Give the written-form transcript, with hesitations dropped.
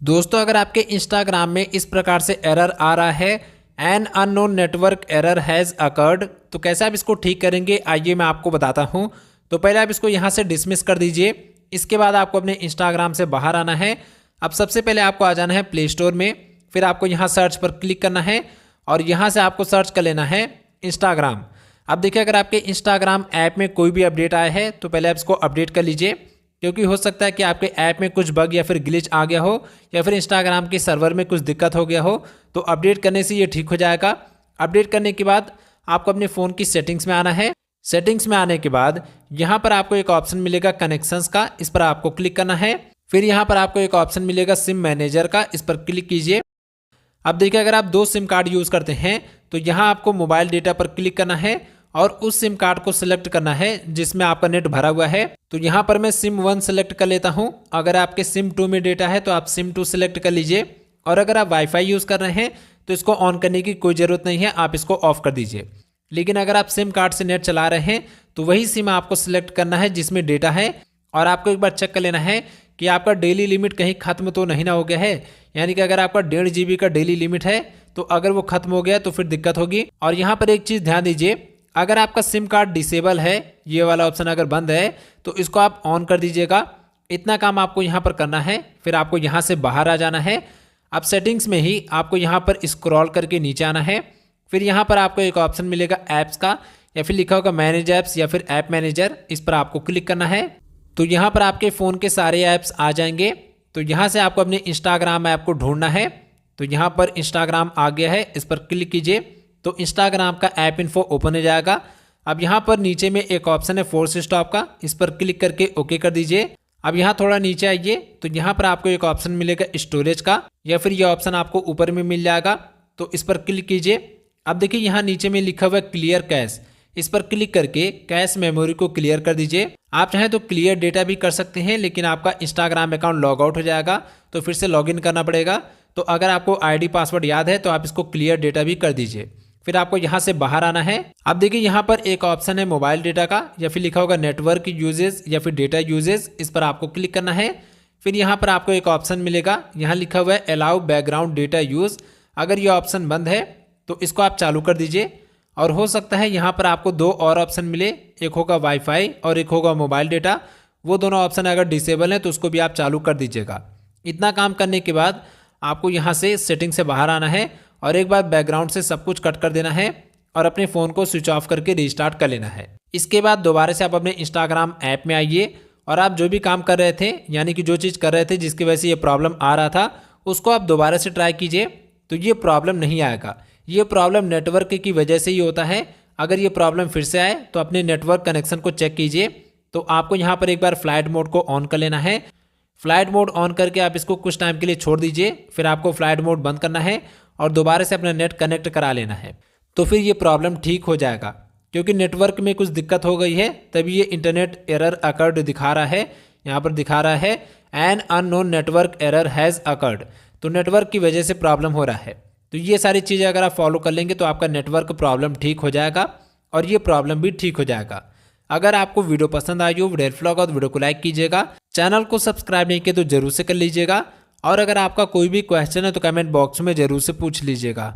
दोस्तों अगर आपके इंस्टाग्राम में इस प्रकार से एरर आ रहा है, an unknown network error has occurred, तो कैसे आप इसको ठीक करेंगे आइए मैं आपको बताता हूं। तो पहले आप इसको यहां से डिसमिस कर दीजिए। इसके बाद आपको अपने इंस्टाग्राम से बाहर आना है। अब सबसे पहले आपको आ जाना है प्ले स्टोर में, फिर आपको यहाँ सर्च पर क्लिक करना है और यहाँ से आपको सर्च कर लेना है इंस्टाग्राम। अब देखिए अगर आपके इंस्टाग्राम ऐप में कोई भी अपडेट आया है तो पहले आप इसको अपडेट कर लीजिए, क्योंकि हो सकता है कि आपके ऐप में कुछ बग या फिर ग्लिच आ गया हो या फिर इंस्टाग्राम के सर्वर में कुछ दिक्कत हो गया हो। तो अपडेट करने से ये ठीक हो जाएगा। अपडेट करने के बाद आपको अपने फ़ोन की सेटिंग्स में आना है। सेटिंग्स में आने के बाद यहाँ पर आपको एक ऑप्शन मिलेगा कनेक्शंस का, इस पर आपको क्लिक करना है। फिर यहाँ पर आपको एक ऑप्शन मिलेगा सिम मैनेजर का, इस पर क्लिक कीजिए। अब देखिए अगर आप 2 सिम कार्ड यूज़ करते हैं तो यहाँ आपको मोबाइल डेटा पर क्लिक करना है और उस सिम कार्ड को सिलेक्ट करना है जिसमें आपका नेट भरा हुआ है। तो यहाँ पर मैं सिम 1 सेलेक्ट कर लेता हूँ। अगर आपके सिम 2 में डेटा है तो आप सिम 2 सेलेक्ट कर लीजिए। और अगर आप वाईफाई यूज़ कर रहे हैं तो इसको ऑन करने की कोई ज़रूरत नहीं है, आप इसको ऑफ कर दीजिए। लेकिन अगर आप सिम कार्ड से नेट चला रहे हैं तो वही सिम आपको सिलेक्ट करना है जिसमें डेटा है। और आपको एक बार चेक कर लेना है कि आपका डेली लिमिट कहीं ख़त्म तो नहीं ना हो गया है। यानी कि अगर आपका 1.5 GB का डेली लिमिट है तो अगर वो ख़त्म हो गया तो फिर दिक्कत होगी। और यहाँ पर एक चीज़ ध्यान दीजिए, अगर आपका सिम कार्ड डिसेबल है, ये वाला ऑप्शन अगर बंद है तो इसको आप ऑन कर दीजिएगा। इतना काम आपको यहाँ पर करना है। फिर आपको यहाँ से बाहर आ जाना है। अब सेटिंग्स में ही आपको यहाँ पर स्क्रॉल करके नीचे आना है। फिर यहाँ पर आपको एक ऑप्शन मिलेगा ऐप्स का, या फिर लिखा होगा मैनेज ऐप्स या फिर ऐप मैनेजर, इस पर आपको क्लिक करना है। तो यहाँ पर आपके फ़ोन के सारे ऐप्स आ जाएंगे। तो यहाँ से आपको अपने इंस्टाग्राम ऐप को ढूंढना है। तो यहाँ पर इंस्टाग्राम आ गया है, इस पर क्लिक कीजिए तो इंस्टाग्राम का ऐप इन्फो ओपन हो जाएगा। अब यहाँ पर नीचे में एक ऑप्शन है फोर्स स्टॉप का, इस पर क्लिक करके ओके कर दीजिए। अब यहाँ थोड़ा नीचे आइए तो यहाँ पर आपको एक ऑप्शन मिलेगा स्टोरेज का, या फिर ये ऑप्शन आपको ऊपर में मिल जाएगा, तो इस पर क्लिक कीजिए। अब देखिए यहाँ नीचे में लिखा हुआ है क्लियर कैश, इस पर क्लिक करके कैश मेमोरी को क्लियर कर दीजिए। आप चाहें तो क्लियर डेटा भी कर सकते हैं, लेकिन आपका इंस्टाग्राम अकाउंट लॉग आउट हो जाएगा तो फिर से लॉगिन करना पड़ेगा। तो अगर आपको आईडी पासवर्ड याद है तो आप इसको क्लियर डेटा भी कर दीजिए। फिर आपको यहाँ से बाहर आना है। अब देखिए यहाँ पर एक ऑप्शन है मोबाइल डेटा का, या फिर लिखा होगा नेटवर्क यूजेज या फिर डेटा यूजेज, इस पर आपको क्लिक करना है। फिर यहाँ पर आपको एक ऑप्शन मिलेगा, यहाँ लिखा हुआ है अलाउ बैकग्राउंड डेटा यूज़। अगर ये ऑप्शन बंद है तो इसको आप चालू कर दीजिए। और हो सकता है यहाँ पर आपको 2 और ऑप्शन मिले, एक होगा वाईफाई और एक होगा मोबाइल डेटा। वो दोनों ऑप्शन अगर डिसेबल है तो उसको भी आप चालू कर दीजिएगा। इतना काम करने के बाद आपको यहाँ से सेटिंग से बाहर आना है और एक बार बैकग्राउंड से सब कुछ कट कर देना है और अपने फ़ोन को स्विच ऑफ करके रीस्टार्ट कर लेना है। इसके बाद दोबारा से आप अपने इंस्टाग्राम ऐप में आइए और आप जो भी काम कर रहे थे, यानी कि जो चीज़ कर रहे थे जिसकी वजह से ये प्रॉब्लम आ रहा था, उसको आप दोबारा से ट्राई कीजिए तो ये प्रॉब्लम नहीं आएगा। ये प्रॉब्लम नेटवर्क की वजह से ही होता है। अगर ये प्रॉब्लम फिर से आए तो अपने नेटवर्क कनेक्शन को चेक कीजिए। तो आपको यहाँ पर एक बार फ्लाइट मोड को ऑन कर लेना है। फ्लाइट मोड ऑन करके आप इसको कुछ टाइम के लिए छोड़ दीजिए। फिर आपको फ्लाइट मोड बंद करना है और दोबारा से अपना नेट कनेक्ट करा लेना है। तो फिर ये प्रॉब्लम ठीक हो जाएगा, क्योंकि नेटवर्क में कुछ दिक्कत हो गई है तभी ये इंटरनेट एरर अकर्ड दिखा रहा है। यहाँ पर दिखा रहा है an unknown network error has occurred, तो नेटवर्क की वजह से प्रॉब्लम हो रहा है। तो ये सारी चीज़ें अगर आप फॉलो कर लेंगे तो आपका नेटवर्क प्रॉब्लम ठीक हो जाएगा और ये प्रॉब्लम भी ठीक हो जाएगा। अगर आपको वीडियो पसंद आई हो वीडियो हेल्पफुल लगा तो वीडियो को लाइक कीजिएगा। चैनल को सब्सक्राइब नहीं किया तो जरूर से कर लीजिएगा। और अगर आपका कोई भी क्वेश्चन है तो कमेंट बॉक्स में ज़रूर से पूछ लीजिएगा।